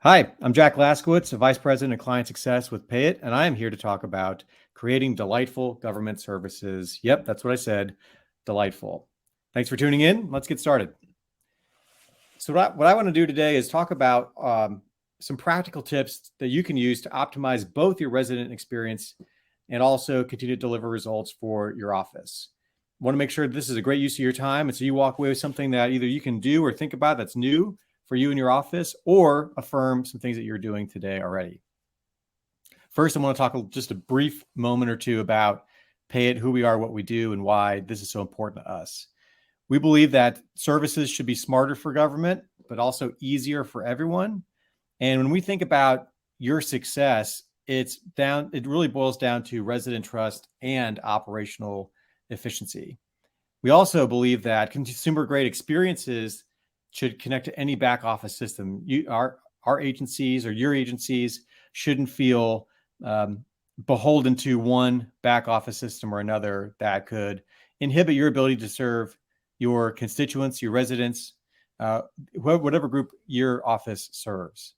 Hi, I'm Jack Laskowitz, a Vice President of Client Success with PayIt, and I am here to talk about creating delightful government services. Yep, that's what I said, delightful. Thanks for tuning in. Let's get started. So what I want to do today is talk about some practical tips that you can use to optimize both your resident experience and also continue to deliver results for your office. I want to make sure this is a great use of your time, and so you walk away with something that either you can do or think about that's new for you in your office, or affirm some things that you're doing today already. First, I want to talk just a brief moment or two about PayIt, who we are, what we do, and why this is so important to us. We believe that services should be smarter for government, but also easier for everyone. And when we think about your success, it really boils down to resident trust and operational efficiency. We also believe that consumer-grade experiences should connect to any back office system. Our agencies or your agencies shouldn't feel beholden to one back office system or another that could inhibit your ability to serve your constituents, your residents, whatever group your office serves.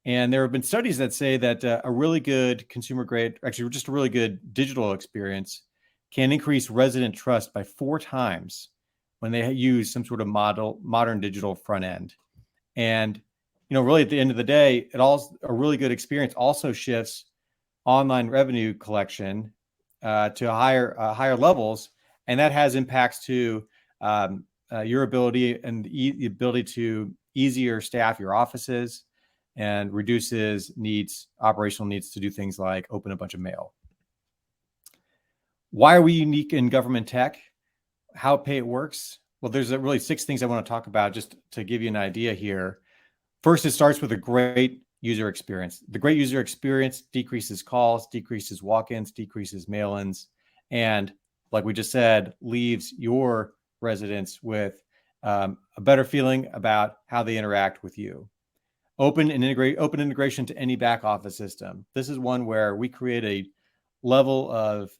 And there have been studies that say that a really good consumer grade, actually just a really good digital experience, can increase resident trust by 4 times when they use some sort of modern digital front end. And really at the end of the day, a really good experience also shifts online revenue collection to higher levels, and that has impacts to your ability and the ability to easier staff your offices and reduces operational needs to do things like open a bunch of mail. Why are we unique in government tech? How PayIt works? Well, there's really 6 things I want to talk about just to give you an idea here. First, it starts with a great user experience. The great user experience decreases calls, decreases walk-ins, decreases mail-ins, and like we just said, leaves your residents with a better feeling about how they interact with you. Open integration to any back office system. This is one where we create a level of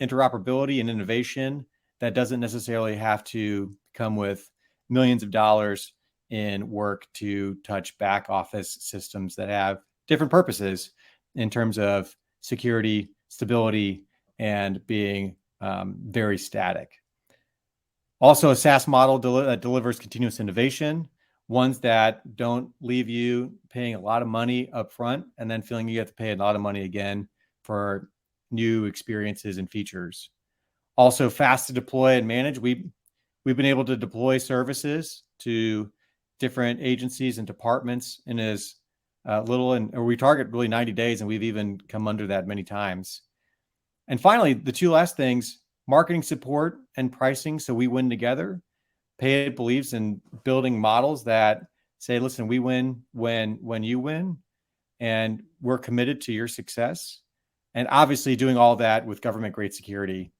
interoperability and innovation that doesn't necessarily have to come with millions of dollars in work to touch back office systems that have different purposes in terms of security, stability, and being very static. Also, a SaaS model that delivers continuous innovation, ones that don't leave you paying a lot of money up front and then feeling you have to pay a lot of money again for new experiences and features. Also, fast to deploy and manage. We've been able to deploy services to different agencies and departments in as little, or we target really 90 days, and we've even come under that many times. And finally, the 2 last things, marketing support and pricing, so we win together. PayIt believes in building models that say, listen, we win when you win, and we're committed to your success. And obviously doing all that with government-grade security.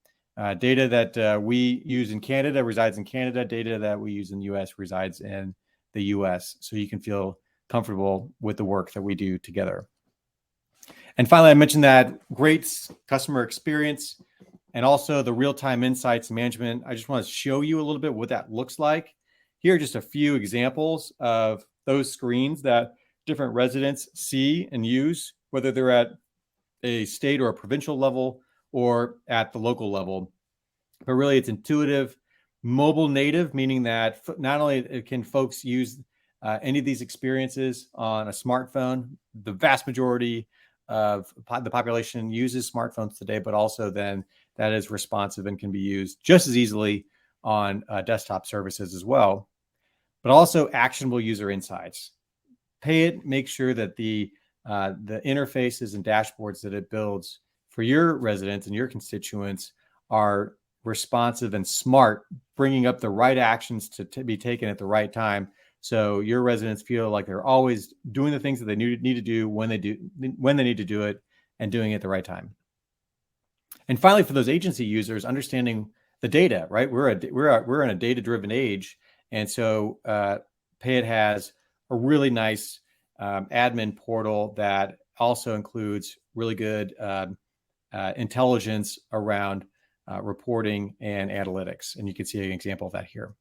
Data that we use in Canada resides in Canada. Data that we use in the U.S. resides in the U.S. So you can feel comfortable with the work that we do together. And finally, I mentioned that great customer experience and also the real-time insights management. I just want to show you a little bit what that looks like. Here are just a few examples of those screens that different residents see and use, whether they're at a state or a provincial level or at the local level. But really, it's intuitive, mobile native, meaning that not only can folks use any of these experiences on a smartphone, the vast majority of the population uses smartphones today, but also then that is responsive and can be used just as easily on desktop services as well. But also actionable user insights. PayIt makes sure that the interfaces and dashboards that it builds for your residents and your constituents are responsive and smart, bringing up the right actions to be taken at the right time. So your residents feel like they're always doing the things that they need to do when they need to do it, and doing it at the right time. And finally, for those agency users, understanding the data, right? We're in a data-driven age. And so PayIt has a really nice admin portal that also includes really good intelligence around reporting and analytics. And you can see an example of that here.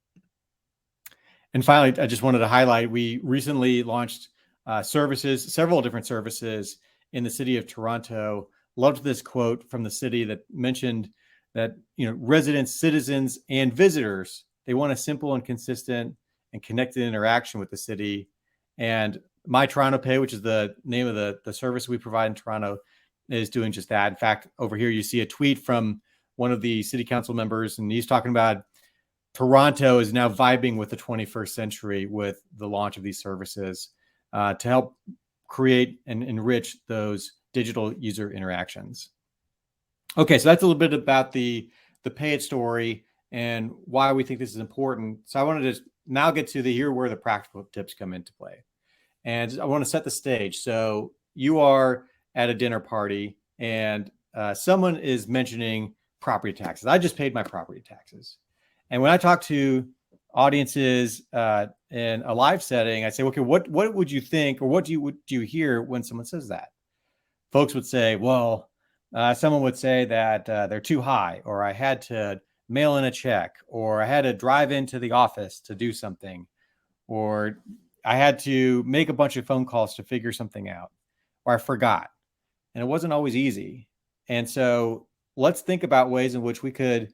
And finally, I just wanted to highlight, we recently launched services, several different services in the city of Toronto. Loved this quote from the city that mentioned that, residents, citizens, and visitors, they want a simple and consistent and connected interaction with the city. And My Toronto Pay, which is the name of the service we provide in Toronto, is doing just that. In fact, over here, you see a tweet from one of the city council members, and he's talking about Toronto is now vibing with the 21st century with the launch of these services to help create and enrich those digital user interactions. Okay, so that's a little bit about the PayIt story and why we think this is important. So I want to just now get to here where the practical tips come into play. And I want to set the stage. So you are at a dinner party and someone is mentioning property taxes. I just paid my property taxes. And when I talk to audiences in a live setting, I say, okay, what would you think, or what do you hear when someone says that? Folks would say, well, someone would say that they're too high, or I had to mail in a check, or I had to drive into the office to do something, or I had to make a bunch of phone calls to figure something out, or I forgot. And it wasn't always easy. And so let's think about ways in which we could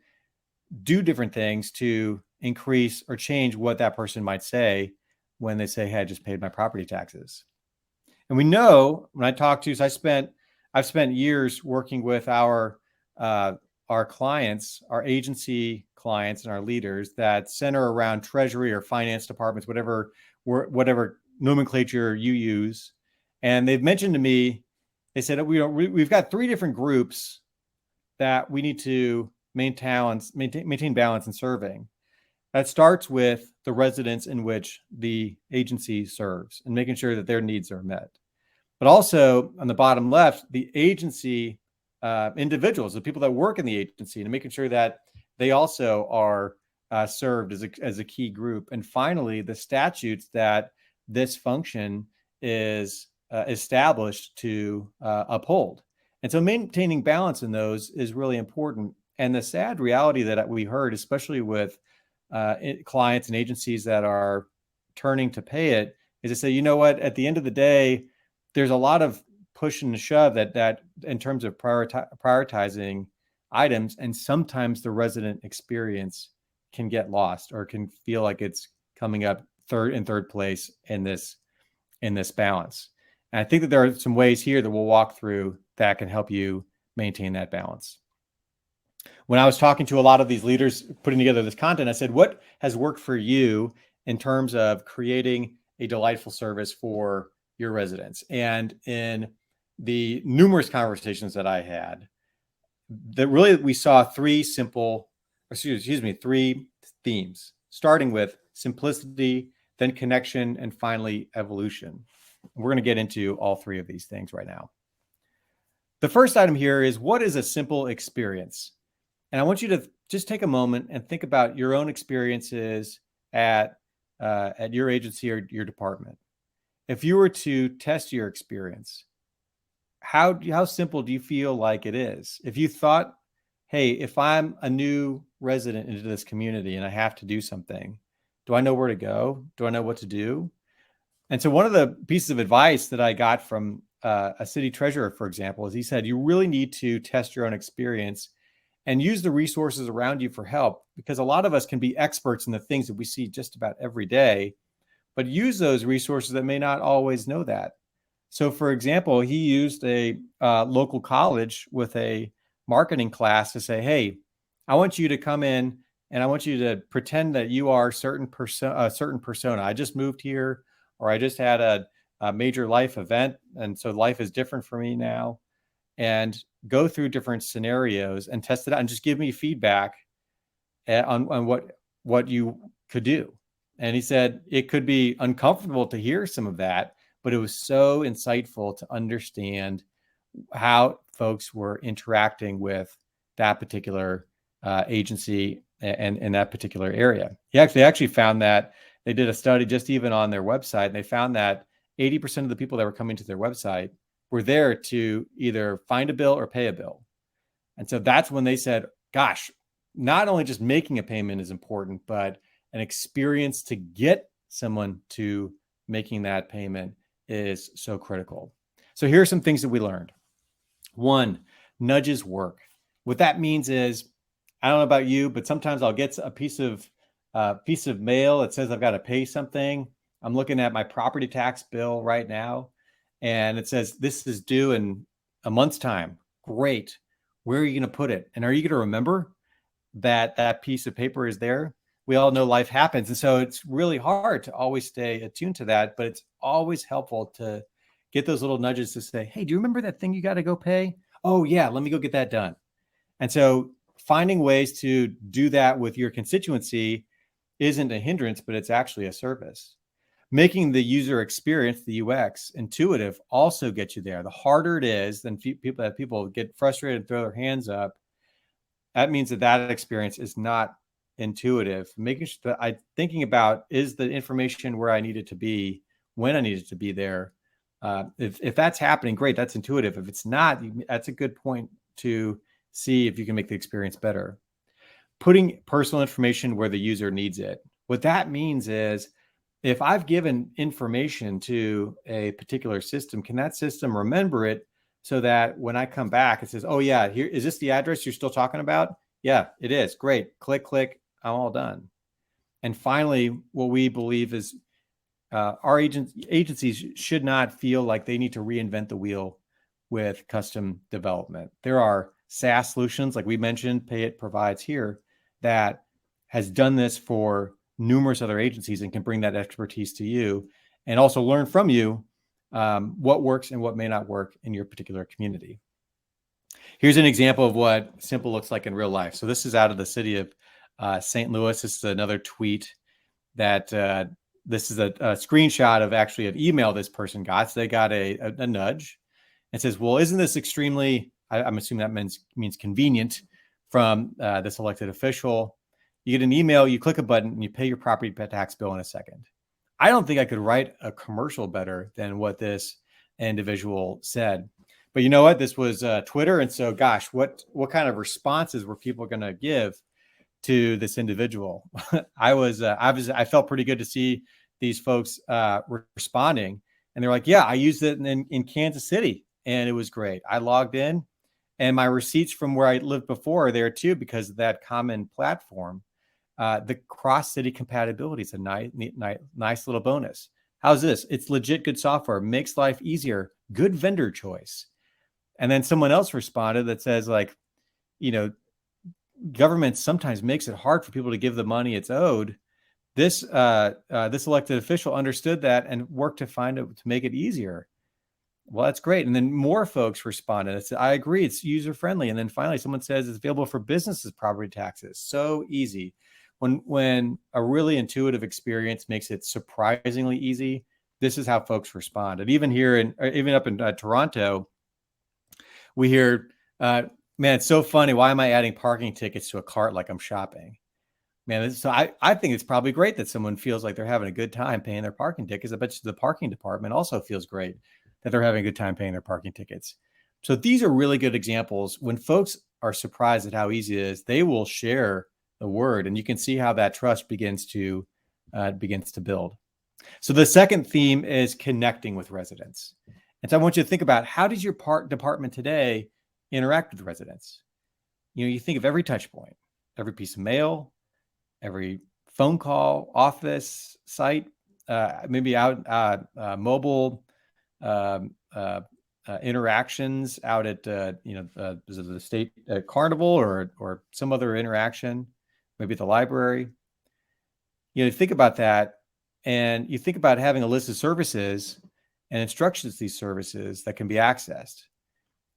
do different things to increase or change what that person might say when they say, hey, I just paid my property taxes. And we know when I talk to, so I've spent years working with our clients, our agency clients and our leaders that center around treasury or finance departments, whatever nomenclature you use. And they've mentioned to me, they said, we've got three different groups that we need to maintain balance in serving. That starts with the residents in which the agency serves and making sure that their needs are met. But also on the bottom left, the agency individuals, the people that work in the agency, and making sure that they also are served as a key group. And finally, the statutes that this function is established to uphold. And so maintaining balance in those is really important. And the sad reality that we heard, especially with clients and agencies that are turning to PayIt, is to say, you know what, at the end of the day, there's a lot of push and shove that in terms of prioritizing items, and sometimes the resident experience can get lost or can feel like it's coming up third place in this balance. And I think that there are some ways here that we'll walk through that can help you maintain that balance. When I was talking to a lot of these leaders putting together this content, I said, what has worked for you in terms of creating a delightful service for your residents? And in the numerous conversations that I had, that really we saw three themes, starting with simplicity, then connection, and finally evolution. We're going to get into all three of these things right now. The first item here is, what is a simple experience? And I want you to just take a moment and think about your own experiences at your agency or your department. If you were to test your experience, how simple do you feel like it is? If you thought, hey, if I'm a new resident into this community and I have to do something, do I know where to go? Do I know what to do? And so one of the pieces of advice that I got from a city treasurer, for example, is he said, you really need to test your own experience and use the resources around you for help, because a lot of us can be experts in the things that we see just about every day, but use those resources that may not always know that. So for example, he used a local college with a marketing class to say, hey, I want you to come in and I want you to pretend that you are a certain persona. I just moved here, or I just had a major life event, and so life is different for me now. And go through different scenarios and test it out and just give me feedback on what you could do. And he said it could be uncomfortable to hear some of that, but it was so insightful to understand how folks were interacting with that particular agency and in that particular area. He actually found that they did a study just even on their website, and they found that 80% of the people that were coming to their website were there to either find a bill or pay a bill. And so that's when they said, gosh, not only just making a payment is important, but an experience to get someone to making that payment is so critical. So here are some things that we learned. One, nudges work. What that means is, I don't know about you, but sometimes I'll get a piece of mail that says I've got to pay something. I'm looking at my property tax bill right now, and it says this is due in a month's time. Great. Where are you going to put it? And are you going to remember that that piece of paper is there? We all know life happens. And so it's really hard to always stay attuned to that, but it's always helpful to get those little nudges to say, hey, do you remember that thing you got to go pay? Oh yeah, let me go get that done. And so finding ways to do that with your constituency isn't a hindrance, but it's actually a service. Making the user experience, the UX, intuitive also gets you there. The harder it is, then people get frustrated and throw their hands up. That means that experience is not intuitive. Making sure that I'm thinking about, is the information where I need it to be, when I need it to be there. If that's happening, great, that's intuitive. If it's not, that's a good point to see if you can make the experience better. Putting personal information where the user needs it. What that means is, if I've given information to a particular system, can that system remember it so that when I come back, it says, oh yeah, here, is this the address you're still talking about? Yeah, it is. Great. Click, click. I'm all done. And finally, what we believe is our agencies should not feel like they need to reinvent the wheel with custom development. There are SaaS solutions, like we mentioned, PayIt provides here, that has done this for numerous other agencies and can bring that expertise to you and also learn from you what works and what may not work in your particular community. Here's an example of what simple looks like in real life. So this is out of the city of St. Louis. This is another tweet that this is a screenshot of actually an email this person got. So they got a nudge and says, well, isn't this extremely, I'm assuming that means convenient from this elected official. You get an email, you click a button, and you pay your property tax bill in a second. I don't think I could write a commercial better than what this individual said. But you know what? This was Twitter. And so, gosh, what kind of responses were people going to give to this individual? I felt pretty good to see these folks responding. And they're like, yeah, I used it in Kansas City, and it was great. I logged in, and my receipts from where I lived before are there too, because of that common platform. The cross-city compatibility is a nice little bonus. How's this? It's legit good software, makes life easier, good vendor choice. And then someone else responded that says, like, you know, government sometimes makes it hard for people to give the money it's owed. This elected official understood that and worked to make it easier. Well, that's great. And then more folks responded. I agree, it's user-friendly. And then finally, someone says it's available for businesses' property taxes. So easy. When a really intuitive experience makes it surprisingly easy, this is how folks respond. And even here, even up in Toronto, we hear, man, it's so funny. Why am I adding parking tickets to a cart like I'm shopping? Man, so I think it's probably great that someone feels like they're having a good time paying their parking tickets. I bet you the parking department also feels great that they're having a good time paying their parking tickets. So these are really good examples. When folks are surprised at how easy it is, they will share the word, and you can see how that trust begins to build. So the second theme is connecting with residents. And so I want you to think about, how does your department today interact with residents? You know, you think of every touch point, every piece of mail, every phone call, office, site, maybe out mobile interactions out at the state carnival or some other interaction, maybe at the library. You know, think about that, and you think about having a list of services and instructions to these services that can be accessed.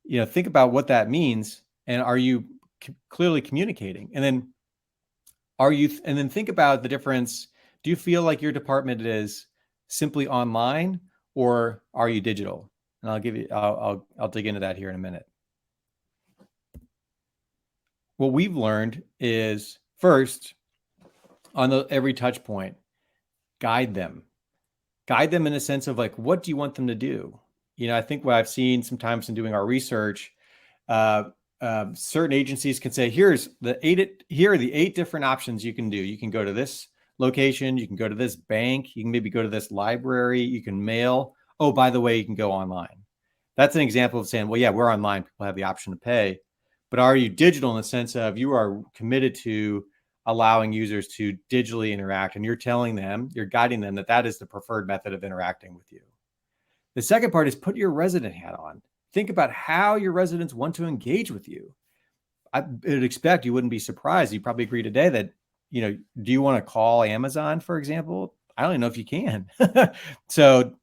You know, think about what that means, and are you clearly communicating? And then think about the difference. Do you feel like your department is simply online, or are you digital? And I'll dig into that here in a minute. What we've learned is, first, on every touch point, guide them in a sense of, like, what do you want them to do? You know, I think what I've seen sometimes in doing our research, certain agencies can say, here are the 8 different options you can do. You can go to this location, you can go to this bank, you can maybe go to this library, you can mail. oh, by the way, you can go online. That's an example of saying, well, yeah, we're online. People have the option to pay. But are you digital in the sense of you are committed to allowing users to digitally interact, and you're telling them, you're guiding them that that is the preferred method of interacting with you. The second part is put your resident hat on. Think about how your residents want to engage with you. I would expect you wouldn't be surprised. You probably agree today that, do you want to call Amazon, for example? I don't even know if you can. So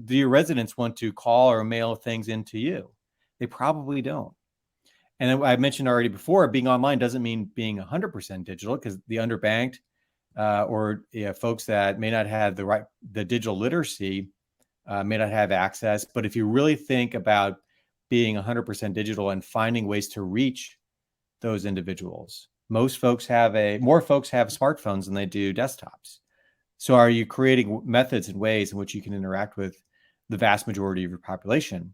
do your residents want to call or mail things into you? They probably don't. And I mentioned already before, being online doesn't mean being 100% digital, because the underbanked or folks that may not have the digital literacy may not have access. But if you really think about being 100% digital and finding ways to reach those individuals, more folks have smartphones than they do desktops. So are you creating methods and ways in which you can interact with the vast majority of your population?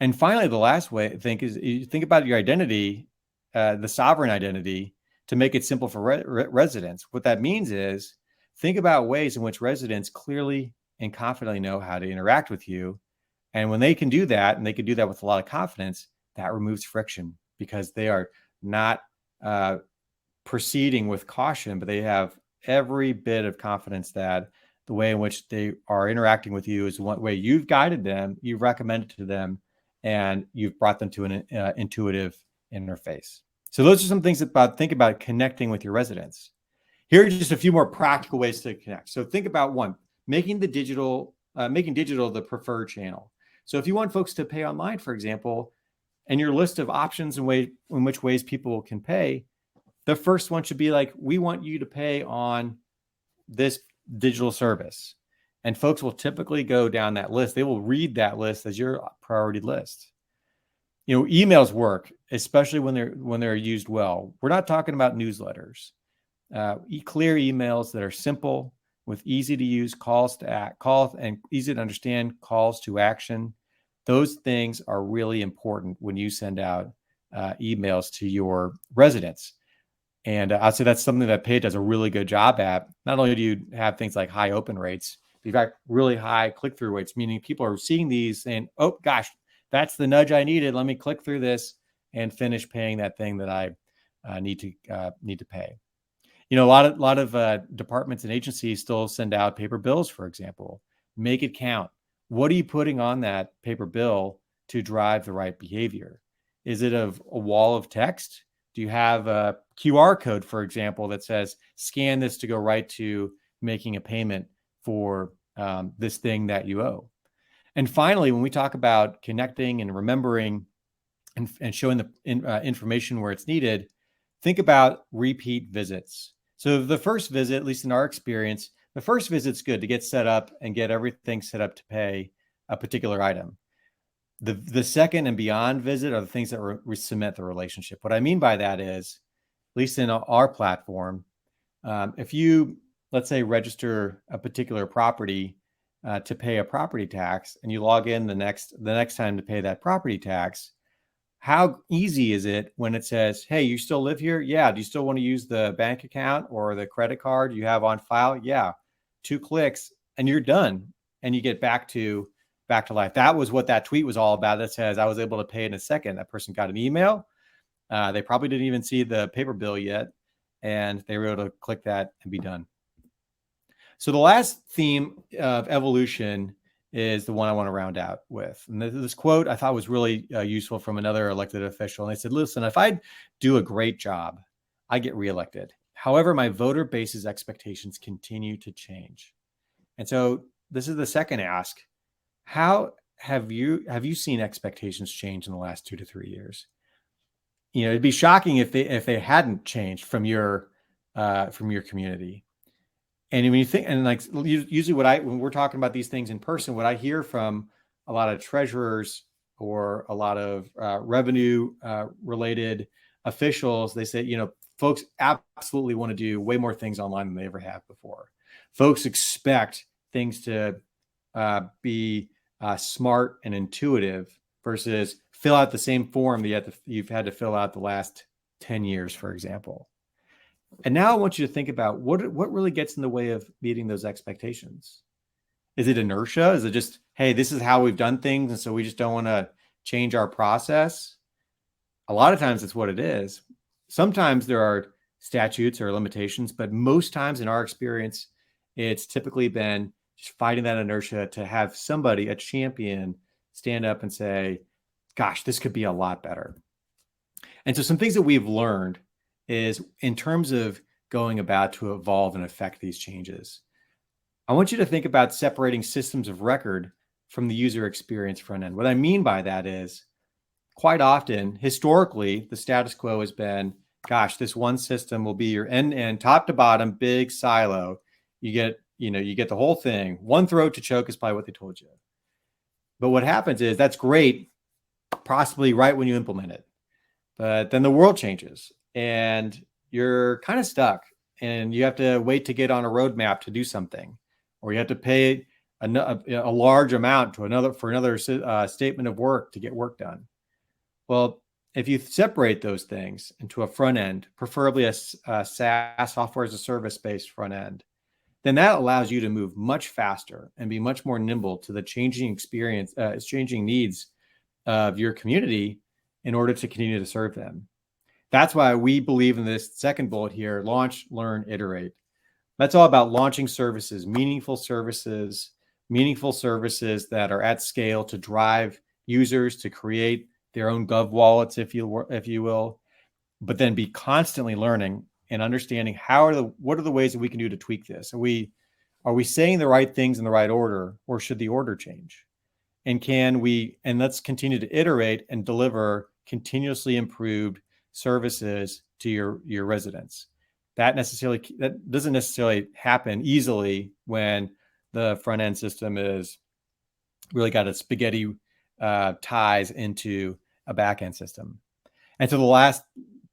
And finally, the last way I think is you think about your identity, the sovereign identity, to make it simple for residents. What that means is think about ways in which residents clearly and confidently know how to interact with you. And when they can do that, and they can do that with a lot of confidence, that removes friction, because they are not proceeding with caution, but they have every bit of confidence that the way in which they are interacting with you is one way you've guided them, you've recommended to them, and you've brought them to an intuitive interface. So those are some things think about connecting with your residents. Here are just a few more practical ways to connect. So think about one, making digital the preferred channel. So if you want folks to pay online, for example, and your list of options and in which ways people can pay, the first one should be like, we want you to pay on this digital service. And folks will typically go down that list. They will read that list as your priority list. Emails work, especially when they're used well. We're not talking about newsletters. Clear emails that are simple, with easy to use calls and easy to understand calls to action. Those things are really important when you send out emails to your residents. And I'd say that's something that PayIt does a really good job at. Not only do you have things like high open rates, you've got really high click-through rates, meaning people are seeing these saying, oh gosh, that's the nudge I needed. Let me click through this and finish paying that thing that I need to pay. A lot of departments and agencies still send out paper bills, for example. Make it count. What are you putting on that paper bill to drive the right behavior? Is it a wall of text? Do you have a QR code, for example, that says, scan this to go right to making a payment for this thing that you owe? And finally, when we talk about connecting and remembering and showing the information where it's needed, think about repeat visits. So the first visit, at least in our experience, the first visit's good to get set up and get everything set up to pay a particular item. The second and beyond visit are the things that cement the relationship. What I mean by that is, at least in our platform, if you, let's say, register a particular property to pay a property tax, and you log in the next time to pay that property tax, how easy is it when it says, hey, you still live here? Yeah. Do you still want to use the bank account or the credit card you have on file? Yeah. 2 clicks and you're done, and you get back to life. That was what that tweet was all about. That says, I was able to pay in a second. That person got an email. They probably didn't even see the paper bill yet, and they were able to click that and be done. So the last theme of evolution is the one I want to round out with. And this quote I thought was really useful from another elected official. And they said, listen, if I do a great job, I get reelected. However, my voter base's expectations continue to change. And so this is the second ask. How have you seen expectations change in the last 2 to 3 years? It'd be shocking if they hadn't changed from your community. And when you think, and like usually when we're talking about these things in person, what I hear from a lot of treasurers or a lot of revenue related officials, they say, folks absolutely want to do way more things online than they ever have before. Folks expect things to be smart and intuitive versus fill out the same form that you've had to fill out the last 10 years, for example. And now I want you to think about what really gets in the way of meeting those expectations. Is it inertia? Is it just, hey, this is how we've done things, and so we just don't want to change our process? A lot of times it's what it is. Sometimes there are statutes or limitations, but most times in our experience, it's typically been just fighting that inertia to have somebody, a champion, stand up and say, gosh, this could be a lot better. And so some things that we've learned is in terms of going about to evolve and affect these changes, I want you to think about separating systems of record from the user experience front end. What I mean by that is quite often, historically, the status quo has been, gosh, this one system will be your end-to-end, top to bottom, big silo. You get the whole thing. One throat to choke is probably what they told you. But what happens is that's great, possibly right when you implement it. But then the world changes and you're kind of stuck and you have to wait to get on a roadmap to do something, or you have to pay a large amount for another statement of work to get work done. Well, if you separate those things into a front end, preferably a SaaS, software as a service based front end, then that allows you to move much faster and be much more nimble to the changing experience, changing needs of your community in order to continue to serve them. That's why we believe in this second bullet here: launch, learn, iterate. That's all about launching services, meaningful services that are at scale to drive users to create their own gov wallets, if you will, but then be constantly learning and understanding what are the ways that we can do to tweak this. Are we saying the right things in the right order, or should the order change? And let's continue to iterate and deliver continuously improved services to your residents. That doesn't necessarily happen easily when the front end system is really got a spaghetti ties into a back end system. And so the last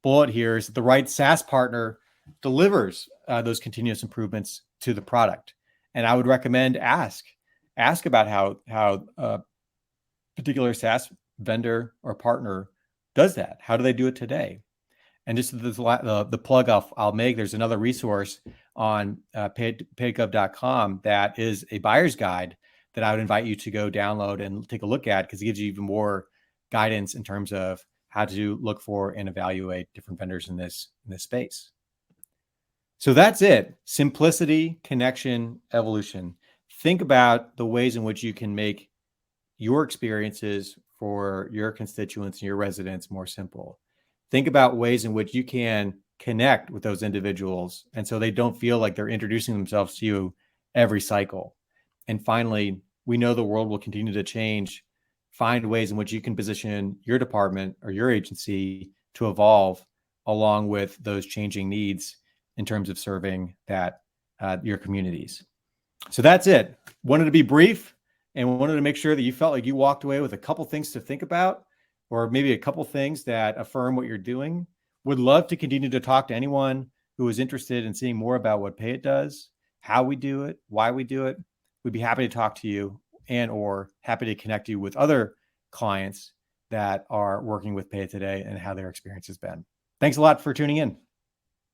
bullet here is that the right SaaS partner delivers those continuous improvements to the product. And I would recommend ask about how a particular SaaS vendor or partner does that. How do they do it today? And just the plug I'll make, there's another resource on PayIt.gov.com that is a buyer's guide that I would invite you to go download and take a look at, because it gives you even more guidance in terms of how to look for and evaluate different vendors in this space. So that's it. Simplicity, connection, evolution. Think about the ways in which you can make your experiences for your constituents and your residents more simple. Think about ways in which you can connect with those individuals, and so they don't feel like they're introducing themselves to you every cycle. And finally, we know the world will continue to change. Find ways in which you can position your department or your agency to evolve along with those changing needs in terms of serving your communities. So that's it. Wanted to be brief and wanted to make sure that you felt like you walked away with a couple things to think about, or maybe a couple things that affirm what you're doing. Would love to continue to talk to anyone who is interested in seeing more about what PayIt does, how we do it, why we do it. We'd be happy to talk to you or happy to connect you with other clients that are working with PayIt today and how their experience has been. Thanks a lot for tuning in.